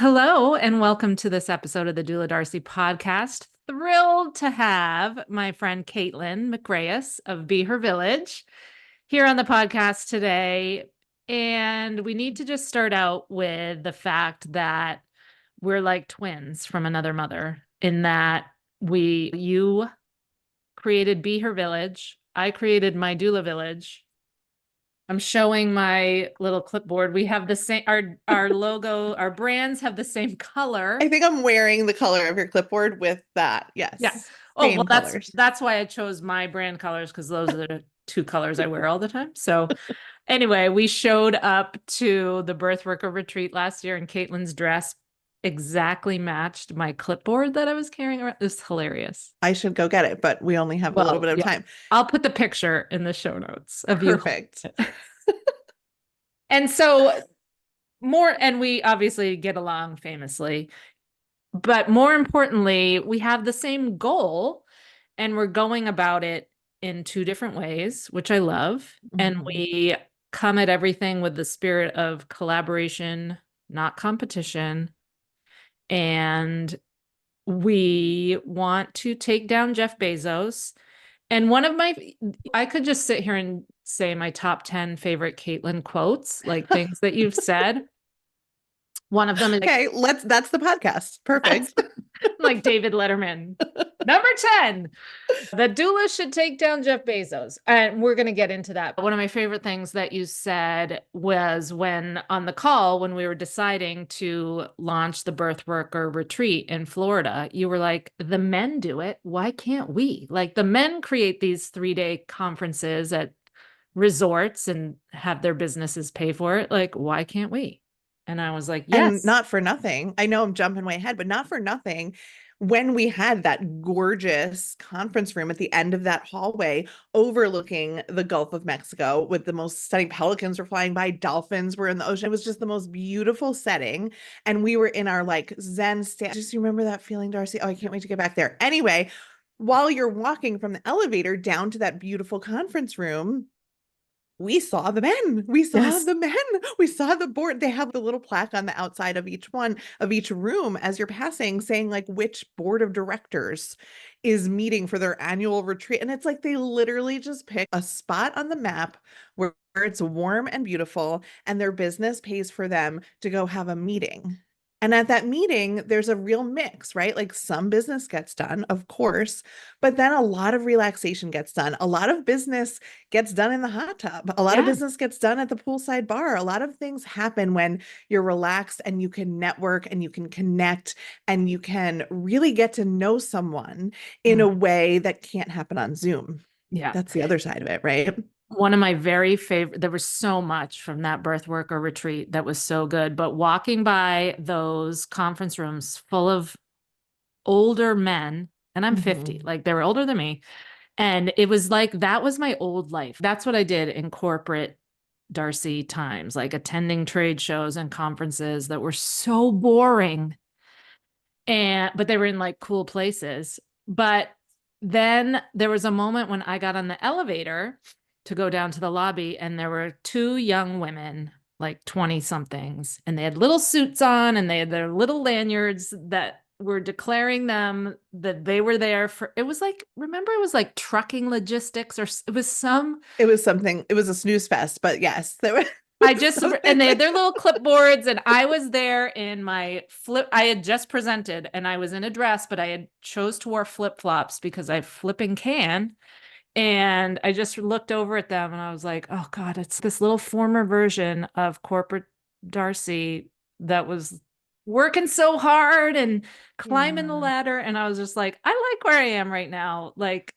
Hello, and welcome to this episode of the Doula Darcy podcast. Thrilled to have my friend Kaitlin McGreyes of Be Her Village here on the podcast today. And we need to just start out with the fact that we're like twins from another mother, in that you created Be Her Village, I created my Doula Village. I'm showing my little clipboard. We have the same, our logo, our brands have the same color. I think I'm wearing the color of your clipboard with that. Yeah. Yes. Oh, Same well, colors. that's why I chose my brand colors, because those are the two colors I wear all the time. So anyway, we showed up to the Birthworker Retreat last year, and Kaitlin's dress exactly matched my clipboard that I was carrying around. It was hilarious. I should go get it, but we only have a little bit of time. I'll put the picture in the show notes of Perfect. you. And so and we obviously get along famously, but more importantly, we have the same goal, and we're going about it in two different ways, which I love. And we come at everything with the spirit of collaboration, not competition. And we want to take down Jeff Bezos. And I could just sit here and say my top 10 favorite Kaitlin quotes, like things that you've said. One of them is okay. That's the podcast. Perfect. like David Letterman. Number 10, the doula should take down Jeff Bezos. And we're going to get into that. One of my favorite things that you said was when on the call, when we were deciding to launch the Birthworker Retreat in Florida, you were like, the men do it. Why can't we? Like, the men create these 3-day conferences at resorts and have their businesses pay for it. Like, why can't we? And I was like, yes. And not for nothing. I know I'm jumping way ahead, but not for nothing. When we had that gorgeous conference room at the end of that hallway overlooking the Gulf of Mexico with the most stunning pelicans were flying by, dolphins were in the ocean. It was just the most beautiful setting. And we were in our like Zen state. Just remember that feeling, Darcy? Oh, I can't wait to get back there. Anyway, while you're walking from the elevator down to that beautiful conference room, we saw the men. We saw the men. We saw the board. They have the little plaque on the outside of each room as you're passing, saying like which board of directors is meeting for their annual retreat. And it's like they literally just pick a spot on the map where it's warm and beautiful, and their business pays for them to go have a meeting. And at that meeting, there's a real mix, right? Like some business gets done, of course, but then a lot of relaxation gets done. A lot of business gets done in the hot tub. A lot of business gets done at the poolside bar. A lot of things happen when you're relaxed and you can network and you can connect and you can really get to know someone in a way that can't happen on Zoom. Yeah. That's the other side of it, right? One of my very favorite, there was so much from that Birthworker Retreat that was so good, but walking by those conference rooms full of older men, and I'm 50, like they were older than me. And it was like, that was my old life. That's what I did in corporate Darcy times, like attending trade shows and conferences that were so boring. But they were in like cool places. But then there was a moment when I got on the elevator to go down to the lobby, and there were two young women, like 20 somethings, and they had little suits on and they had their little lanyards that were declaring them that they were there for, it was like, remember, it was like trucking logistics, or it was something, it was a snooze fest, but yes, there were. And they had their little clipboards, and I was there in my I had just presented and I was in a dress, but I had chose to wear flip-flops because I flipping can. And I just looked over at them and I was like, oh God, it's this little former version of corporate Darcy that was working so hard and climbing the ladder. And I was just like, I like where I am right now. Like,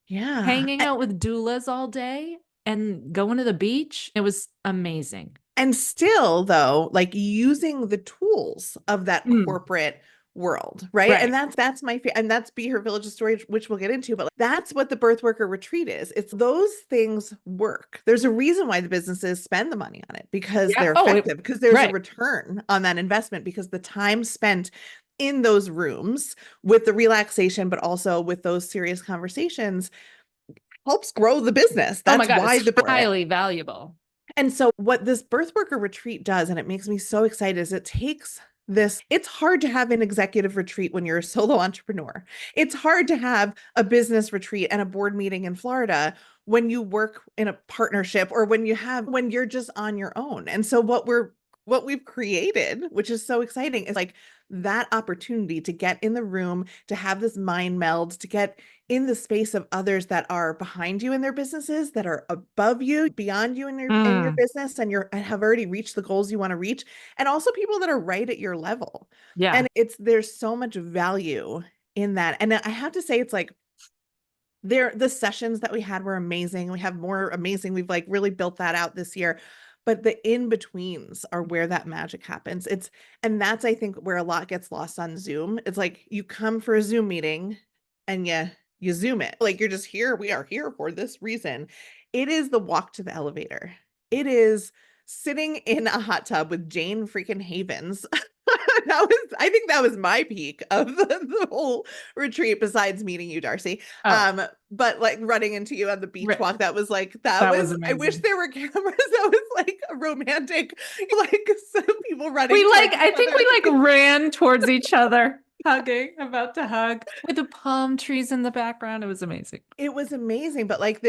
hanging out with doulas all day and going to the beach. It was amazing. And still, though, like using the tools of that corporate world, right? And that's my and that's Be Her Village story, which we'll get into, but that's what the Birthworker Retreat is. It's those things work. There's a reason why the businesses spend the money on it, because they're effective, because there's a return on that investment, because the time spent in those rooms with the relaxation, but also with those serious conversations helps grow the business. That's why it's highly valuable. And so what this Birthworker Retreat does, and it makes me so excited, is it takes It's hard to have an executive retreat when you're a solo entrepreneur. It's hard to have a business retreat and a board meeting in Florida when you work in a partnership or when you're just on your own. And so what we've created, which is so exciting, is like that opportunity to get in the room, to have this mind meld, to get in the space of others that are behind you in their businesses, that are above you, beyond you in your Mm, business, and have already reached the goals you want to reach, and also people that are right at your level. yeah. And there's so much value in that. And I have to say, it's like the sessions that we had were amazing. We have more amazing. We've like really built that out this year. But the in-betweens are where that magic happens. And that's, I think, where a lot gets lost on Zoom. It's like you come for a Zoom meeting and you Zoom it. Like you're just here. We are here for this reason. It is the walk to the elevator. It is sitting in a hot tub with Jane freaking Havens. I think that was my peak of the whole retreat, besides meeting you, Darcy. Oh, But like running into you on the beach right. walk, That was I wish amazing. there were cameras. That was like a romantic, like some people running We towards each I think other. we like ran towards each other, hugging, about to hug with the palm trees in the background. It was amazing. It was amazing, but like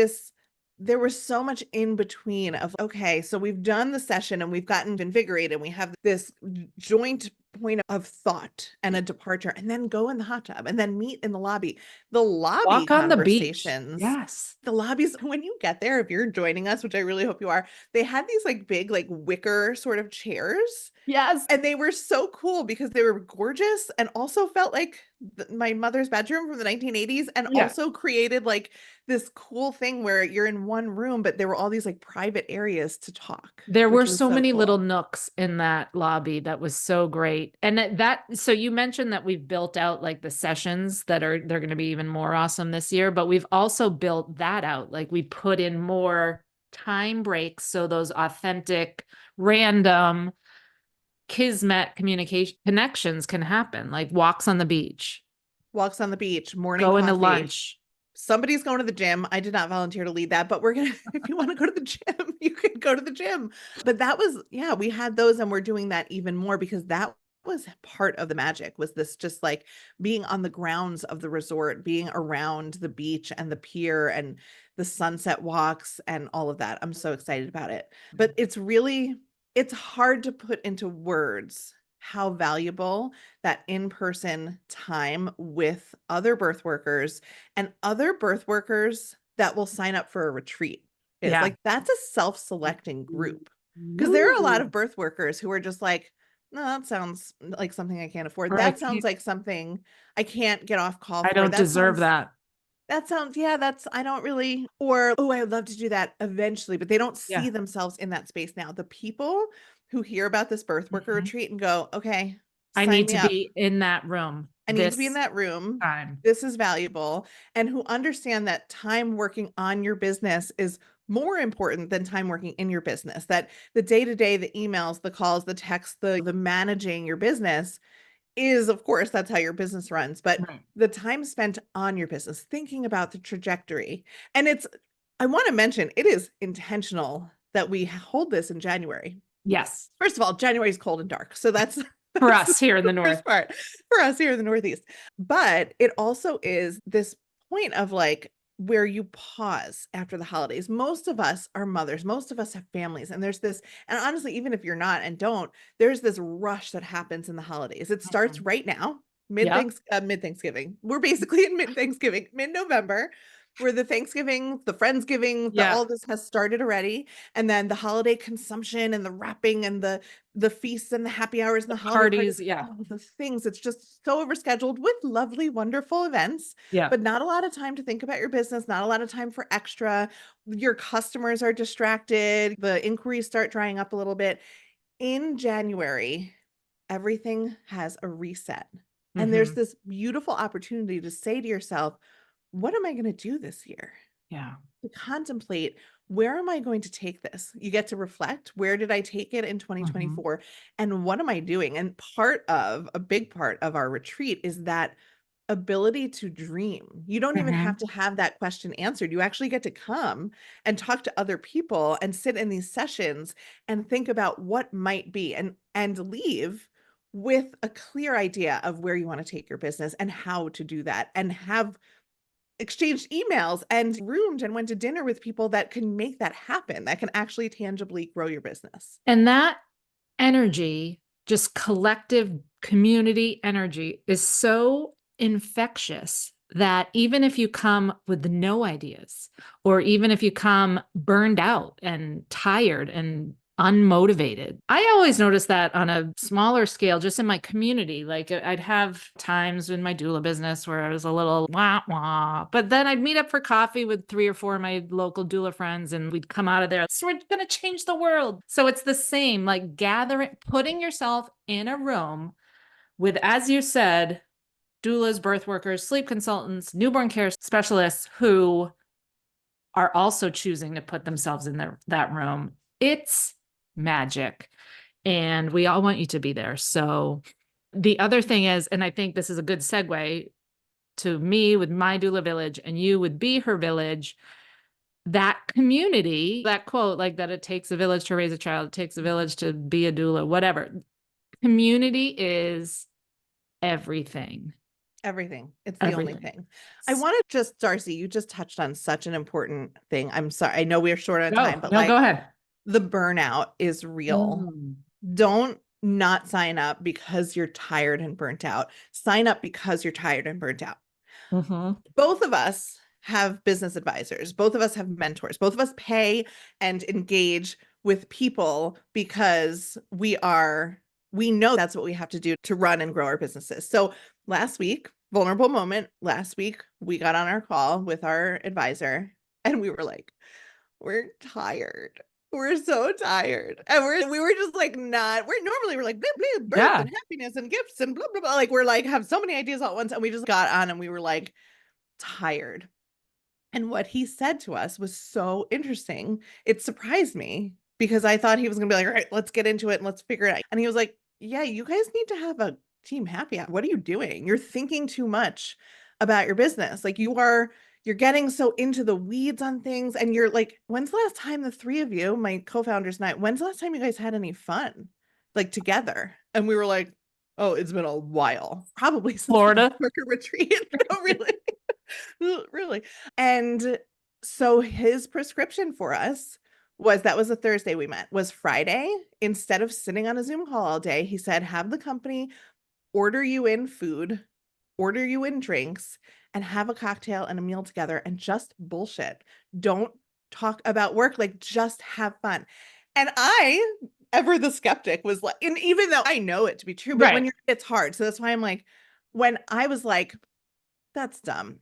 there was so much in between of, okay, so we've done the session and we've gotten invigorated and we have this joint point of thought and a departure, and then go in the hot tub and then meet in the lobby. The lobby Walk on the beach. conversations, Yes. the lobbies, when you get there, if you're joining us, which I really hope you are, they had these like big, like wicker sort of chairs. Yes. And they were so cool because they were gorgeous and also felt like my mother's bedroom from the 1980s, and Yeah. also created like this cool thing where you're in one room, but there were all these like private areas to talk, There were which was so so many little cool. nooks in that lobby that was so great. And so you mentioned that we've built out like the sessions they're going to be even more awesome this year, but we've also built that out. Like we put in more time breaks so those authentic, random kismet communication connections can happen, like walks on the beach, Walks on the beach, morning going to coffee. lunch. Somebody's going to the gym. I did not volunteer to lead that, but we're gonna, if you want to go to the gym, you can go to the gym. But that was, yeah, we had those, and we're doing that even more because that was part of the magic, was this just like being on the grounds of the resort, being around the beach and the pier and the sunset walks and all of that. I'm so excited about it. But it's hard to put into words how valuable that in-person time with other birth workers and other birth workers that will sign up for a retreat is. Yeah. Like, that's a self-selecting group, because there are a lot of birth workers who are just like, no, that sounds like something I can't afford. Or I That sounds can't, like something I can't get off call I for. don't deserve that. Yeah, I don't really, or, oh, I would love to do that eventually, but they don't Yeah. see themselves in that space now. The people who hear about this birth worker Mhm. retreat and go, okay, I sign need me to up. be in that room I need to be in this that room. time. This is valuable. And who understand that time working on your business is more important than time working in your business. That the day-to-day, the emails, the calls, the texts, the managing your business is, of course, that's how your business runs. But Right. the time spent on your business, thinking about the trajectory. And I want to mention, it is intentional that we hold this in January. Yes. First of all, January is cold and dark. So that's For that's us here in the the North. first part for us here in the Northeast. But it also is this point of like where you pause after the holidays. Most of us are mothers, most of us have families, and there's this, and honestly, even if you're not and don't, there's this rush that happens in the holidays. It starts Mhm. right now, Yep. mid Thanksgiving. We're basically in mid Thanksgiving, mid November, where the Thanksgiving, the Friendsgiving, Yeah. all this has started already. And then the holiday consumption and the wrapping and the feasts and the happy hours and The the holiday parties, parties. Yeah. all of the things. It's just so overscheduled with lovely, wonderful events, Yeah. but not a lot of time to think about your business, not a lot of time for extra. Your customers are distracted. The inquiries start drying up a little bit. In January, everything has a reset. And there's Hmm. this beautiful opportunity to say to yourself, what am I going to do this year? Yeah. To contemplate, where am I going to take this? You get to reflect, where did I take it in Hmm. 2024 and what am I doing? And a big part of our retreat is that ability to dream. You don't even have Hmm. to have that question answered. You actually get to come and talk to other people and sit in these sessions and think about what might be, and leave with a clear idea of where you want to take your business and how to do that, and have exchanged emails and roomed and went to dinner with people that can make that happen, that can actually tangibly grow your business. And that energy, just collective community energy, is so infectious that even if you come with no ideas, or even if you come burned out and tired and unmotivated, I always notice that on a smaller scale, just in my community. Like I'd have times in my doula business where I was a little wah wah, but then I'd meet up for coffee with 3 or 4 of my local doula friends, and we'd come out of there, so we're going to change the world. So it's the same, like gathering, putting yourself in a room with, as you said, doulas, birth workers, sleep consultants, newborn care specialists who are also choosing to put themselves in that room. It's magic. And we all want you to be there. So the other thing is, and I think this is a good segue to me with my doula village and you with Be Her Village, that community, that quote, like that it takes a village to raise a child, it takes a village to be a doula, whatever. Community is everything. Everything. It's the only Everything. thing. I want to just, Darcy, you just touched on such an important thing. I'm sorry. I know we're short on time, but No, like go ahead. the burnout is real. Don't not sign up because you're tired and burnt out. Sign up because you're tired and burnt out. Both of us have business advisors. Both of us have mentors. Both of us pay and engage with people because we know that's what we have to do to run and grow our businesses. So last week, vulnerable moment, last week, we got on our call with our advisor and we were like, we're tired. We're so tired. And we were just like, we're like, blah, blah, birth Yeah. and happiness and gifts and blah, blah, blah. Like, we're like, have so many ideas all at once. And we just got on and we were like, tired. And what he said to us was so interesting. It surprised me because I thought he was going to be like, all right, let's get into it and let's figure it out. And he was like, yeah, you guys need to have a team happy hour. What are you doing? You're thinking too much about your business. Like you're getting so into the weeds on things. And you're like, when's the last time the 3 of you, my co-founders and I, when's the last time you guys had any fun like together? And we were like, oh, it's been a while, probably since Florida. the Birthworker Retreat. No, really. Really. And so his prescription for us that was a Thursday we met, was Friday. Instead of sitting on a Zoom call all day, he said, have the company order you in food, order you in drinks, and have a cocktail and a meal together and just bullshit. Don't talk about work, like just have fun. And I, ever the skeptic, was like, and even though I know it to be true, but when it's hard. So that's why I'm like, when I was like, that's dumb.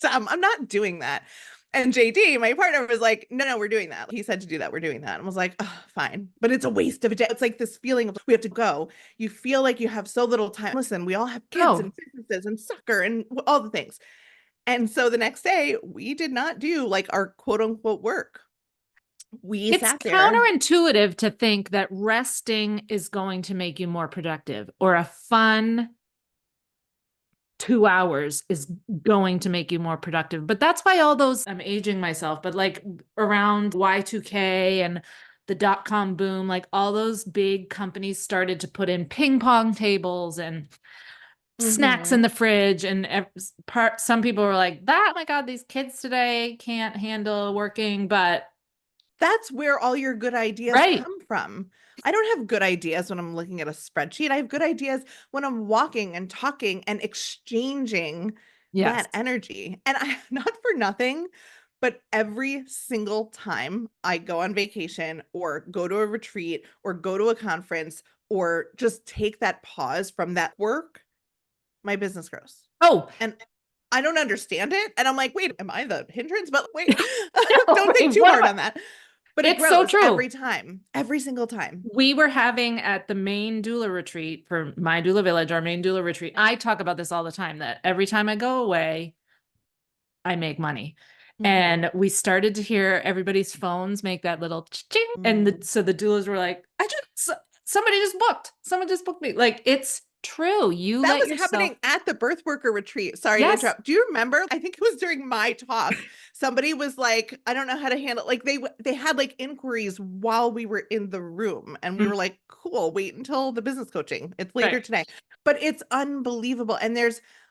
I'm not doing that. And JD, my partner, was like, no, we're doing that. He said to do that. We're doing that. And I was like, oh, fine. But it's a waste of a day. It's like this feeling of we have to go. You feel like you have so little time. Listen, we all have kids and businesses and soccer and all the things. And so the next day, we did not do like our quote unquote work. We sat there. It's counterintuitive to think that resting is going to make you more productive, or a fun 2 hours is going to make you more productive. But that's why all those, I'm aging myself, but like around Y2K and the .com boom, like all those big companies started to put in ping pong tables and snacks in the fridge. And some people were like, oh my God, these kids today can't handle working. But that's where all your good ideas come from. I don't have good ideas when I'm looking at a spreadsheet. I have good ideas when I'm walking and talking and exchanging that energy. And I, not for nothing, but every single time I go on vacation or go to a retreat or go to a conference or just take that pause from that work, my business grows. And I don't understand it. And I'm like, wait, am I the hindrance? But wait, don't think too hard on that. But it grows so true every time, every single time. We were having at the main doula retreat for my doula village, our main doula retreat. I talk about this all the time, that every time I go away, I make money. And we started to hear everybody's phones make that little ching. And so the doulas were like, somebody just booked. Someone just booked me. Like, it's true. You That let was yourself. happening at the Birthworker Retreat. Sorry to Yes. interrupt. Do you remember? I think it was during my talk. Somebody was like, I don't know how to handle, like they had like inquiries while we were in the room, and we Mm, were like, cool, wait until the business coaching. It's later right. today. But it's unbelievable. And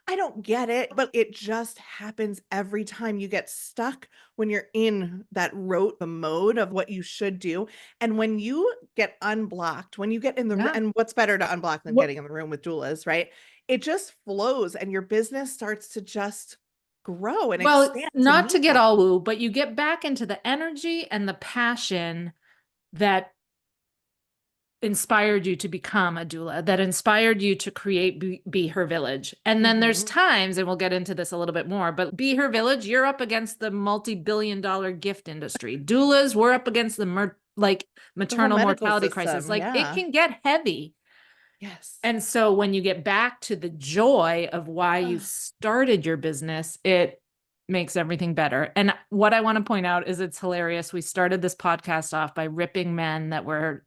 I don't get it, but it just happens every time you get stuck when you're in that rote the mode of what you should do. And when you get unblocked, when you get in the, Yeah. and what's better to unblock than What, getting in the room with doulas, right? It just flows and your business starts to just grow and well, expand to not to meet get that. all woo, but you get back into the energy and the passion that inspired you to become a doula, that inspired you to create Be Her Village. And then there's Mhm. times, and we'll get into this a little bit more, but Be Her Village, you're up against the multi-billion-dollar gift industry. Doulas, we're up against the like The whole maternal medical mortality crisis. system. Like it Yeah. can get heavy. Yes. And so when you get back to the joy of why you Ah, started your business, it makes everything better. And what I want to point out is it's hilarious. We started this podcast off by ripping men that were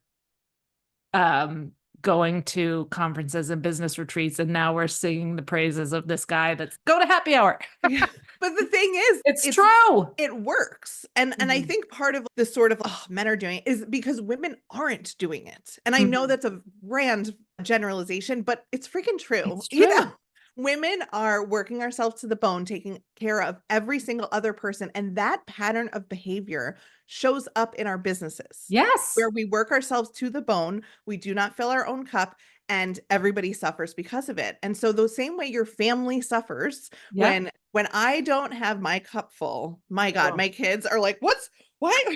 um, going to conferences and business retreats, and now we're singing the praises of this guy that's go to happy hour. yeah. But the thing is, It's true. it works. And I Mhm. think part of the sort of oh, men are doing it is because women aren't doing it. And I know Mhm. that's a grand generalization, but it's freaking true. It's You true. know, women are working ourselves to the bone, taking care of every single other person. And that pattern of behavior shows up in our businesses Yes. where we work ourselves to the bone. We do not fill our own cup and everybody suffers because of it. And so the same way your family suffers Yep. when I don't have my cup full, my God, Oh. my kids are like, why are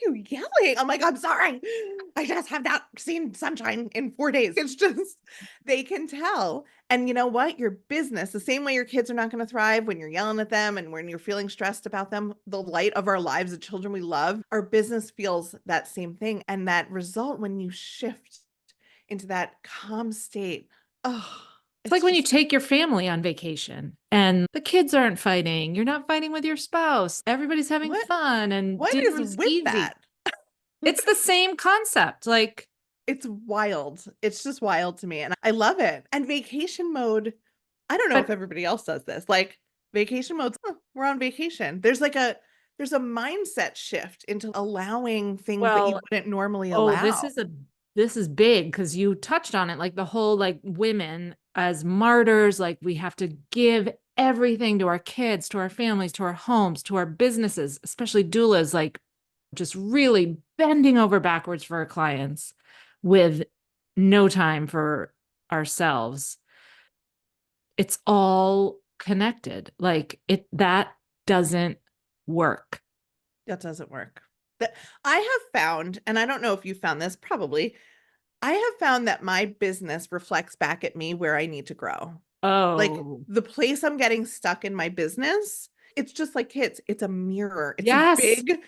you yelling? I'm like, I'm sorry. I just have not seen sunshine in 4 days. It's just, they can tell. And you know what? Your business, the same way your kids are not going to thrive when you're yelling at them and when you're feeling stressed about them, the light of our lives, the children we love, our business feels that same thing. And that result, when you shift into that calm state, oh, It's like it's when you just, take your family on vacation and the kids aren't fighting. You're not fighting with your spouse. Everybody's having what, fun and what is dinner's with easy. that? It's the same concept. Like, It's wild. It's just wild to me, and I love it. And vacation mode, I don't know if but everybody else does this. Like vacation mode's, "Oh, we're on vacation." There's a mindset shift into allowing things that you well, wouldn't normally oh, allow. this is big because you touched on it, like the whole like women as martyrs, like we have to give everything to our kids, to our families, to our homes, to our businesses, especially doulas, like just really bending over backwards for our clients with no time for ourselves. It's all connected. Like it that doesn't work. That doesn't work. That I have found, and I don't know if you found this, probably, I have found that my business reflects back at me where I need to grow. Like Oh, the place I'm getting stuck in my business, it's just like kids. It's a mirror. It's a yes. big,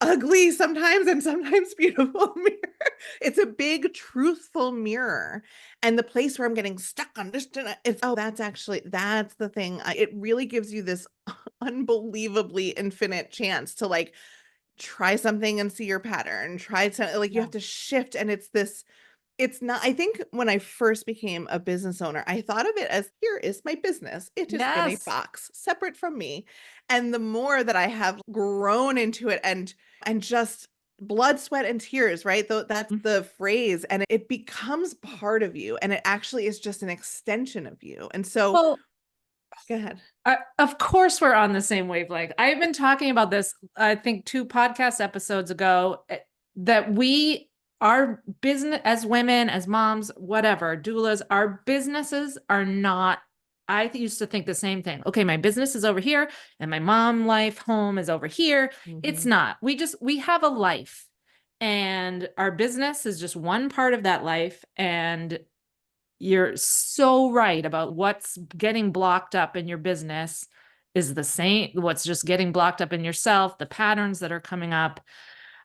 ugly sometimes and sometimes beautiful mirror. It's a big, truthful mirror. And the place where I'm getting stuck on this, it's oh, that's the thing. It really gives you this unbelievably infinite chance to like try something and see your pattern. Try to like you Yeah. have to shift, and it's not, I think when I first became a business owner, I thought of it as here is my business. It is in a Yes. box separate from me. And the more that I have grown into it and just blood, sweat, and tears, right? Though that's Mm. the phrase. And it becomes part of you. And it actually is just an extension of you. And so Well, go ahead. of course, we're on the same wavelength. I've been talking about this, I think, 2 podcast episodes ago, that our business as women, as moms, whatever, doulas, our businesses are not. I used to think the same thing. Okay, my business is over here and my mom life home is over here. It's Mhm. not. We have a life and our business is just one part of that life. And you're so right about what's getting blocked up in your business is the same, what's just getting blocked up in yourself, the patterns that are coming up.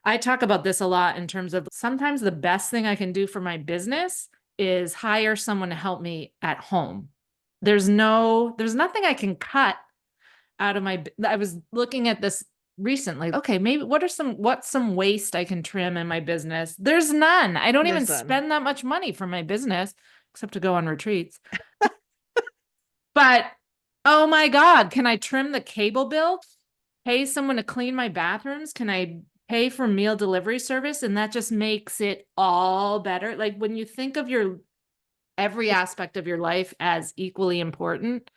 I talk about this a lot in terms of sometimes the best thing I can do for my business is hire someone to help me at home. There's nothing I can cut out of I was looking at this recently. Okay, maybe what's some waste I can trim in my business? There's none. I don't even There's none. spend that much money for my business. except to go on retreats. But oh my God, can I trim the cable bill? Pay someone to clean my bathrooms? Can I pay for meal delivery service? And that just makes it all better. Like when you think of your every aspect of your life as equally important.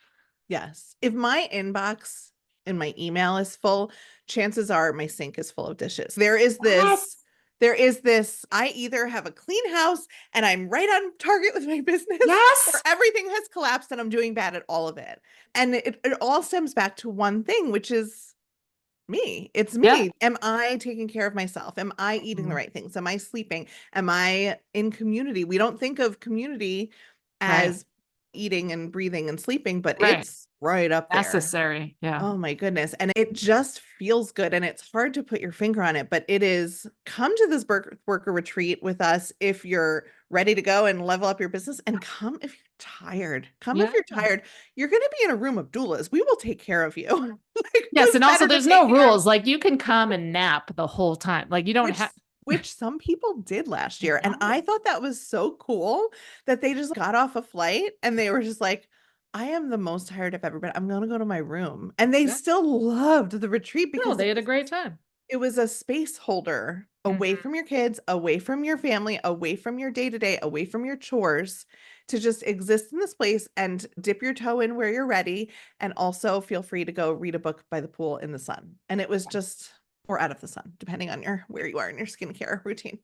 Yes. If my inbox and my email is full, chances are my sink is full of dishes. Yes. There is this, I either have a clean house and I'm right on target with my business, or Yes. everything has collapsed and I'm doing bad at all of it. And it all stems back to one thing, which is me. It's Yeah. me. Am I taking care of myself? Am I eating the right things? Am I sleeping? Am I in community? We don't think of community Right. as eating and breathing and sleeping, but Right. it's right up there. Necessary. Yeah. Oh my goodness. And it just feels good. And it's hard to put your finger on it, but it is come to this worker retreat with us if you're ready to go and level up your business, and come if you're tired. Come if Yeah. you're tired. You're going to be in a room of doulas. We will take care of you. Like, Yes. who's And also better to there's take no care of, rules. Like you can come and nap the whole time. Like you don't have. which some people did last year. And Yeah. I thought that was so cool that they just got off a flight and they were just like, I am the most tired I've ever been. I'm going to go to my room. And they Yeah. still loved the retreat No, because they had a great time. it was a space holder away Mhm. from your kids, away from your family, away from your day to day, away from your chores, to just exist in this place and dip your toe in where you're ready. And also feel free to go read a book by the pool in the sun. And it was just, or out of the sun, depending on where you are in your skincare routine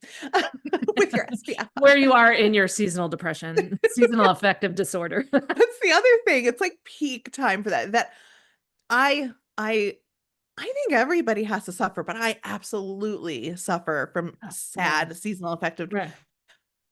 with your SPF. Where you are in your seasonal depression, seasonal affective disorder. That's the other thing. It's like peak time for that. I I I think everybody has to suffer, but I absolutely suffer from Yeah. sad seasonal affective. Right.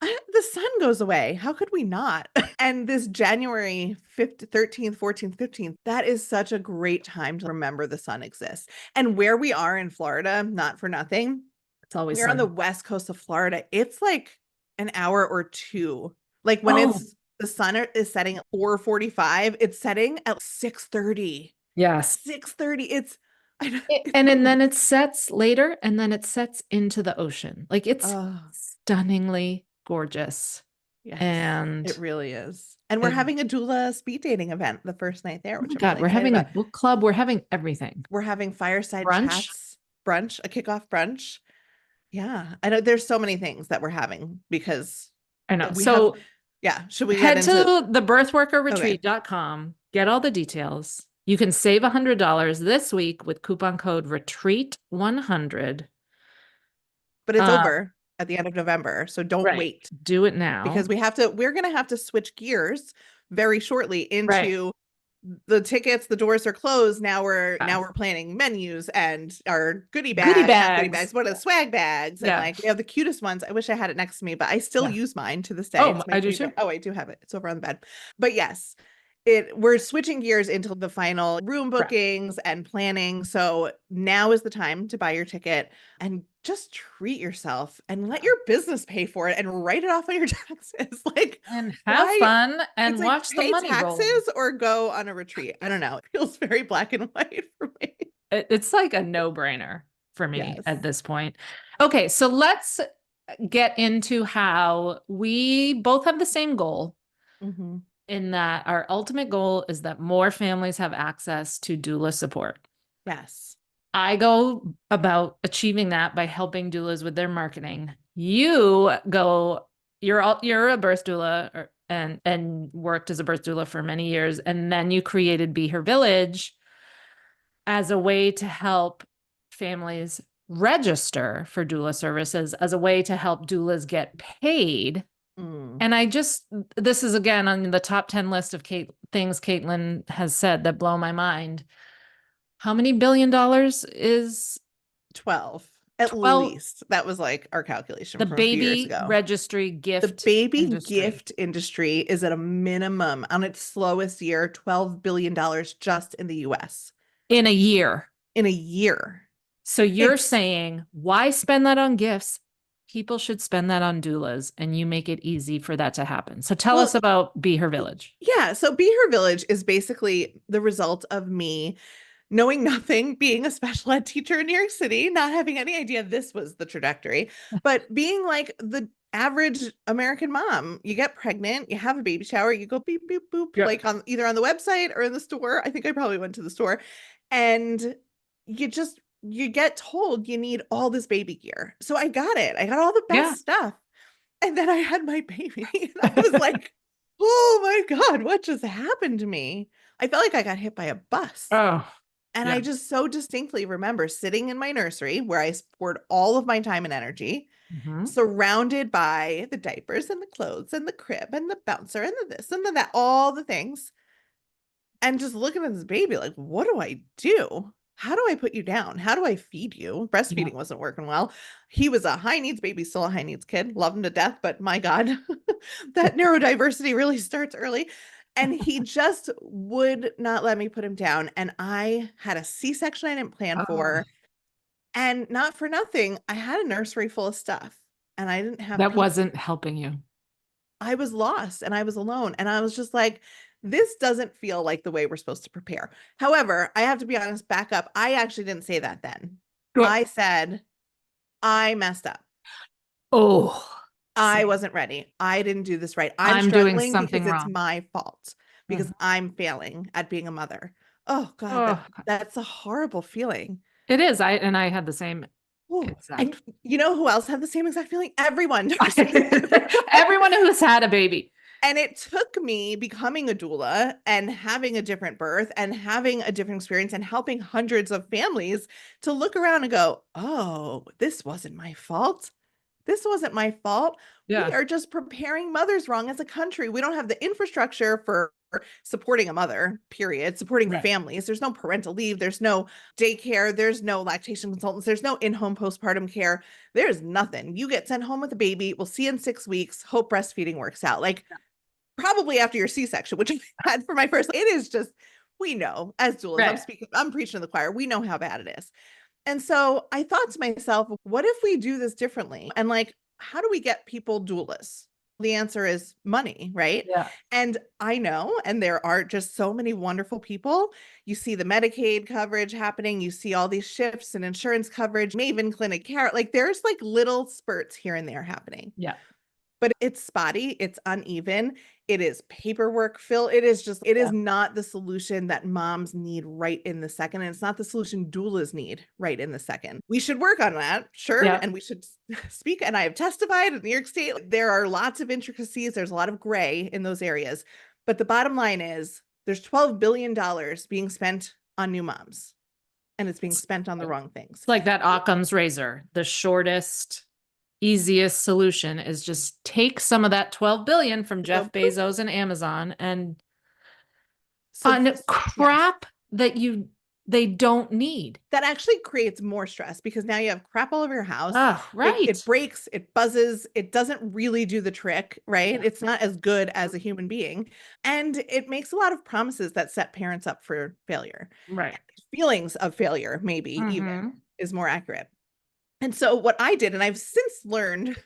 The sun goes away. How could we not? And this January 5th, 13th, 14th, 15th, that is such a great time to remember the sun exists. And where we are in Florida, not for nothing, It's always we're on the sunny. west coast of Florida. It's like an hour or two. Like when Oh, the sun is setting at 4:45, it's setting at 6:30. yes. 6:30. It's I know, And then it sets later and then it sets into the ocean. Like it's oh, stunningly gorgeous. yes, it And really is. And we're oh having a doula speed dating event the first night there, which my I'm God, really we're excited having a about. book club. We're having everything. We're having fireside Brunch. chats, brunch, a kickoff brunch. Yeah, I know there's so many things that we're having because I know. we have, So yeah, should we get head into, to the okay, birthworkerretreat.com, get all the details. You can save $100 this week with coupon code retreat100. but it's Uh, over at the end of November, so don't right. wait Do it now. because we're going to have to switch gears very shortly Right. into the tickets. The doors are closed. Yeah. Now we're planning menus and our Goodie not goodie bags. bags, what are the swag bags? And Yeah. like we have the cutest ones. I wish I had it next to me, but I still Yeah. use mine to this day. Oh, It's my I do goodie too. bag. Oh, I do have it. It's over on the bed. But yes, we're switching gears into the final room Correct. bookings and planning. So now is the time to buy your ticket and just treat yourself and let your business pay for it and write it off on your taxes. Like, And have why? fun It's and like watch the pay money roll in. taxes or go on a retreat. I don't know. It feels very black and white for me. It's like a no-brainer for me Yes. at this point. Okay, so let's get into how we both have the same goal Mm-hmm. in that our ultimate goal is that more families have access to doula support. Yes. I go about achieving that by helping doulas with their marketing. You're a birth doula and worked as a birth doula for many years, and then you created Be Her Village as a way to help families register for doula services, as a way to help doulas get paid. Mm. And this is again on the top 10 list of things Kaitlin has said that blow my mind. How many $1 billion is 12 at 12? least. That was like our calculation The from a few years baby ago. registry The gift baby industry gift industry is at a minimum on its slowest year, $12 billion just in the US in a year. in a year. So you're It's, saying, why spend that on gifts? People should spend that on doulas, and you make it easy for that to happen. So tell well, us about Be Her Village. yeah. So Be Her Village is basically the result of me knowing nothing, being a special ed teacher in New York City, not having any idea this was the trajectory, but being like average American mom. You get pregnant, you have a baby shower, you go beep, beep, boop, Yeah. like on either on the website or in the store. I think I probably went to the store. And you get told you need all this baby gear. So I got it. I got all the Yeah. best stuff. And then I had my baby. And I was like, oh my God, what just happened to me? I felt like I got hit by a bus. Oh, And yeah. I just so distinctly remember sitting in my nursery where I poured all of my time and energy, Mhm. surrounded by the diapers and the clothes and the crib and the bouncer and the this and the that, all the things, and just looking at this baby like, what do I do? How do I put you down? How do I feed you? Yeah. Breastfeeding wasn't working well. He was a high needs baby, still a high needs kid. Love him to death, but my God, that neurodiversity really starts early. And he just would not let me put him down. And I had a C-section I didn't plan Oh, for. And not for nothing, I had a nursery full of stuff and I didn't have that people. wasn't helping you. I was lost and I was alone. And I was just like, this doesn't feel like the way we're supposed to prepare. However, I have to be honest, back up. I actually didn't say that then. Well, I said, I messed up. oh, I wasn't ready. I didn't do this right. I'm I'm doing struggling something because it's wrong. my fault, because Mhm. I'm failing at being a mother. Oh God, Oh, that's a horrible feeling. it is. I had the same Oh, and exact. you know who else had the same exact feeling? Everyone, Darcy. Everyone who's had a baby. And it took me becoming a doula and having a different birth and having a different experience and helping hundreds of families to look around and go, oh, this wasn't my fault. This wasn't my fault. We Yeah. are just preparing mothers wrong as a country. We don't have the infrastructure for supporting a mother, period, supporting Right. families. There's no parental leave. There's no daycare. There's no lactation consultants. There's no in-home postpartum care. There's nothing. You get sent home with a baby. We'll see you in 6 weeks. Hope breastfeeding works out. Like, probably after your C-section, which I had for my first, it is just, we know as doulas, Right. I'm preaching to the choir. We know how bad it is. And so I thought to myself, what if we do this differently? And like, how do we get people doulas? The answer is money, right? Yeah. And I know, and there are just so many wonderful people. You see the Medicaid coverage happening, you see all these shifts in insurance coverage, Maven Clinic Care, like there's like little spurts here and there happening. Yeah. But it's spotty, it's uneven, it is paperwork fill. It is just, it is Yeah. not the solution that moms need right in the second. And it's not the solution doulas need right in the second. We should work on that, sure. Yeah. And we should speak. And I have testified in New York State. There are lots of intricacies, there's a lot of gray in those areas. But the bottom line is there's $12 billion being spent on new moms, and it's being spent on the wrong things. It's like that Occam's razor. The shortest, easiest solution is just take some of that 12 billion from Jeff Bezos and Amazon and So on yes. crap that they don't need. That actually creates more stress because now you have crap all over your house. Oh, right. It breaks, it buzzes, it doesn't really do the trick, right? Yeah. It's not as good as a human being. And it makes a lot of promises that set parents up for failure. Right. Feelings of failure, maybe even, Mhm. is more accurate. And so what I did, and I've since learned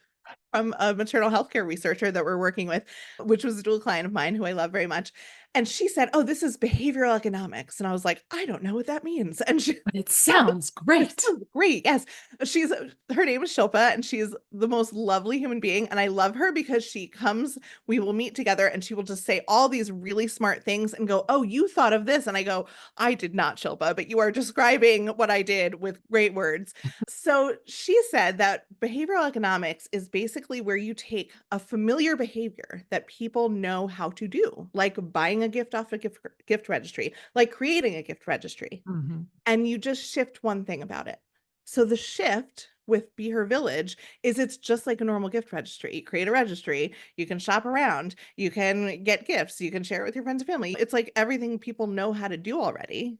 from a maternal health care researcher that we're working with, which was a dual client of mine who I love very much. And she said, oh, this is behavioral economics. And I was like, I don't know what that means. And she, But it sounds great. great. Yes. Her name is Shilpa, and she's the most lovely human being. And I love her because she comes, we will meet together, and she will just say all these really smart things and go, oh, you thought of this. And I go, I did not, Shilpa, but you are describing what I did with great words. So she said that behavioral economics is basically where you take a familiar behavior that people know how to do, like buying a gift off a gift registry, like creating a gift registry, Mhm. and you just shift one thing about it. So the shift with Be Her Village is it's just like a normal gift registry. You create a registry, you can shop around, you can get gifts, you can share it with your friends and family. It's like everything people know how to do already,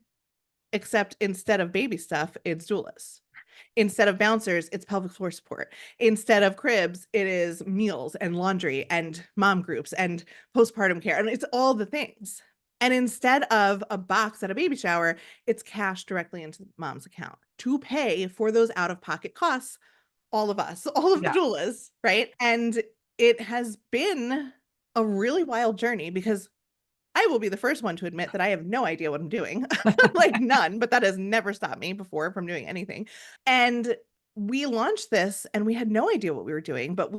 except instead of baby stuff, it's doulas. Instead of bouncers, it's pelvic floor support. Instead of cribs, it is meals and laundry and mom groups and postpartum care. And it's all the things. And instead of a box at a baby shower, it's cash directly into mom's account to pay for those out-of-pocket costs, all of us, all of the Yeah. doulas, right? And it has been a really wild journey because I will be the first one to admit that I have no idea what I'm doing, like none, but that has never stopped me before from doing anything. And we launched this and we had no idea what we were doing, but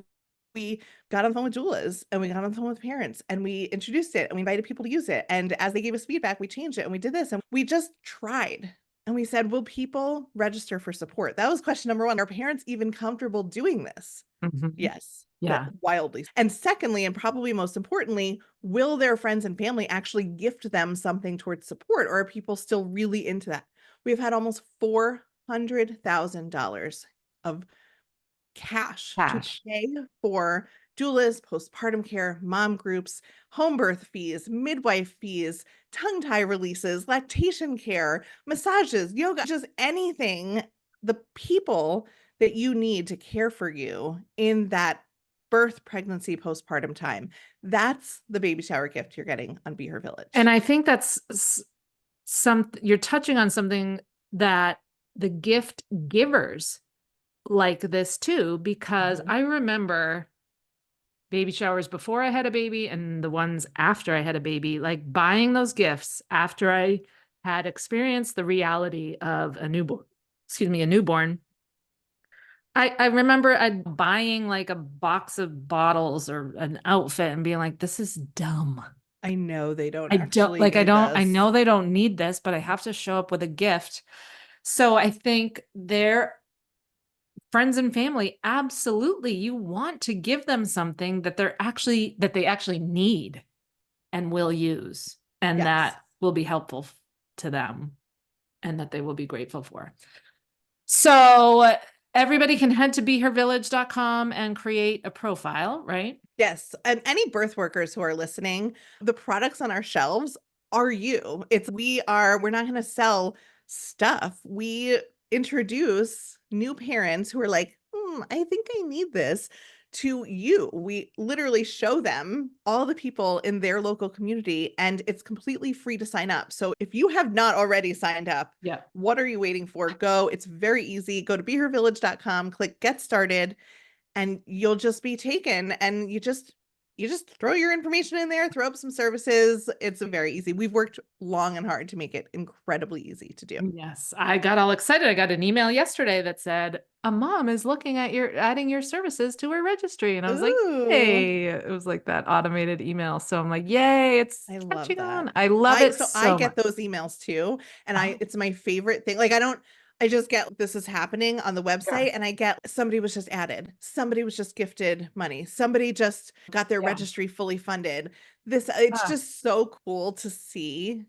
We got on the phone with doulas and we got on the phone with parents and we introduced it and we invited people to use it. And as they gave us feedback, we changed it and we did this and we just tried. And we said, will people register for support? That was question number one. Are parents even comfortable doing this? Mhm. Yes, but Yeah. wildly. And secondly, and probably most importantly, will their friends and family actually gift them something towards support, or are people still really into that? We've had almost $400,000 of cash to Cash. pay for doulas, postpartum care, mom groups, home birth fees, midwife fees, tongue tie releases, lactation care, massages, yoga, just anything, the people that you need to care for you in that birth, pregnancy, postpartum time. That's the baby shower gift you're getting on Be Her And Village. I think that's you're touching on something that the gift givers like this too, because Mhm. I remember baby showers before I had a baby and the ones after I had a baby, like buying those gifts after I had experienced the reality of a newborn, excuse me, a newborn. I remember buying like a box of bottles or an outfit and being like, this is dumb. I know they don't I don't actually like, need I this. know they don't need this, but I have to show up with a gift. So I think their friends and family, absolutely, you want to give them something that they actually need and will use and Yes. that will be helpful to them and that they will be grateful for. So everybody can head to behervillage.com and create a profile, right? Yes, and any birth workers who are listening, the products on our shelves are you. We're not gonna sell stuff. We introduce new parents who are like, I think I need this to you. We literally show them all the people in their local community, and it's completely free to sign up. So if you have not already signed up, Yeah. what are you waiting for? Go. It's very easy. Go to behervillage.com, click get started and you'll just be taken and you just throw your information in there, throw up some services. It's very easy. We've worked long and hard to make it incredibly easy to do. Yes, I got all excited. I got an email yesterday that said a mom is looking at adding your services to her registry. And I was like, Ooh, hey, it was like that automated email. So I'm like, yay, it's I love catching that. on. I love I it so I so get much. those emails too, and Oh, it's my favorite thing. Like I just get this is happening on the yeah, website and I get somebody was just added. Somebody was just gifted money. Somebody just got their yeah, registry fully funded. It's ah, just so cool to see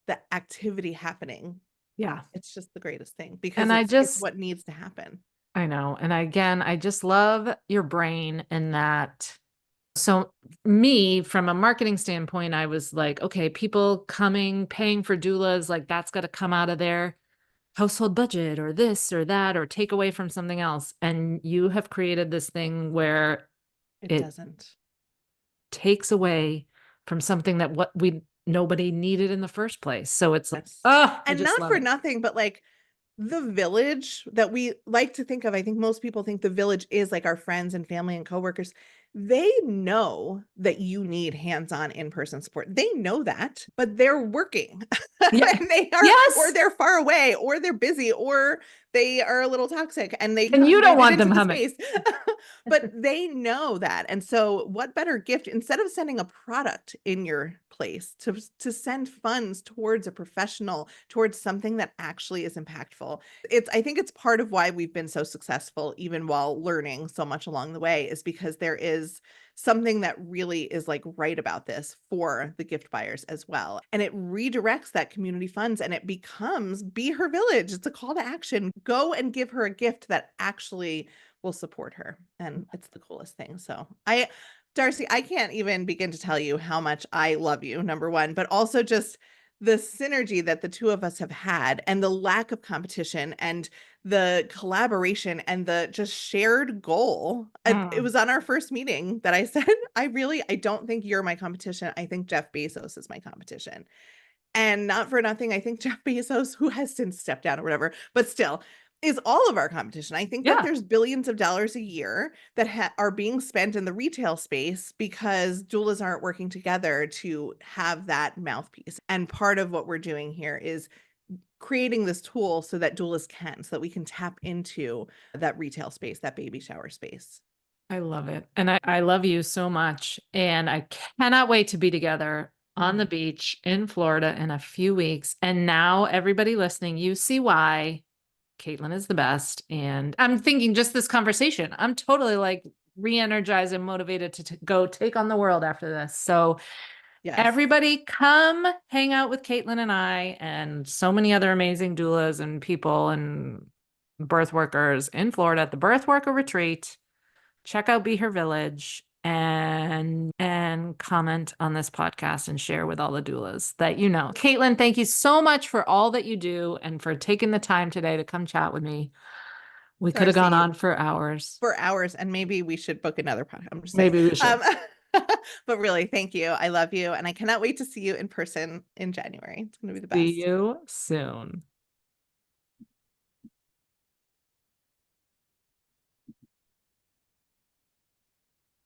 the activity happening. yeah. It's just the greatest thing because And it's what needs to happen. I know. And again, I just love your brain in that. So me, from a marketing standpoint, I was like, okay, people coming, paying for doulas, like that's got to come out of their household budget or this or that, or take away from something else. And you have created this thing where It it doesn't. takes away from something that nobody needed in the first place. So it's like, Yes. oh, I And just not love for it. nothing, but like the village that we like to think of, I think most people think the village is like our friends and family and coworkers. They know that you need hands-on in-person support. They know that, but they're working Yeah. and or Yes. they're far away or they're busy or they are a little toxic and they And not you don't invited want them into the humming. space. But they know that. And so what better gift instead of sending a product in your place to send funds towards a professional, towards something that actually is impactful. I think it's part of why we've been so successful even while learning so much along the way is because there is something that really is like right about this for the gift buyers as well. And it redirects that community funds and it becomes Be Her Village. It's a call to action. Go and give her a gift that actually will support her. And it's the coolest thing. Darcy, I can't even begin to tell you how much I love you, number one, but also just the synergy that the two of us have had and the lack of competition and the collaboration and the just shared goal. It Mm. was on our first meeting that I said, I don't think you're my competition. I think Jeff Bezos is my competition. And not for nothing, I think Jeff Bezos, who has since stepped down or whatever, but still is all of our competition. I think that Yeah. there's billions of dollars a year that are being spent in the retail space because doulas aren't working together to have that mouthpiece. And part of what we're doing here is creating this tool so that doulas can, so that we can tap into that retail space, that baby shower space. I love it. And I love you so much. And I cannot wait to be together on the beach in Florida in a few weeks. And now, everybody listening, you see why Kaitlin is the best. And I'm thinking just this conversation, I'm totally like re-energized and motivated to go take on the world after this. So Yes. everybody come hang out with Kaitlin and I and so many other amazing doulas and people and birth workers in Florida at the Birthworker Retreat. Check out Be Her Village and comment on this podcast and share with all the doulas that you know. Kaitlin, thank you so much for all that you do and for taking the time today to come chat with me. We could have gone Darcy, on for hours. for hours, and maybe we should book another podcast. I'm just saying. Maybe we should. But really, thank you. I love you, and I cannot wait to see you in person in January. It's going to be the See best. you soon.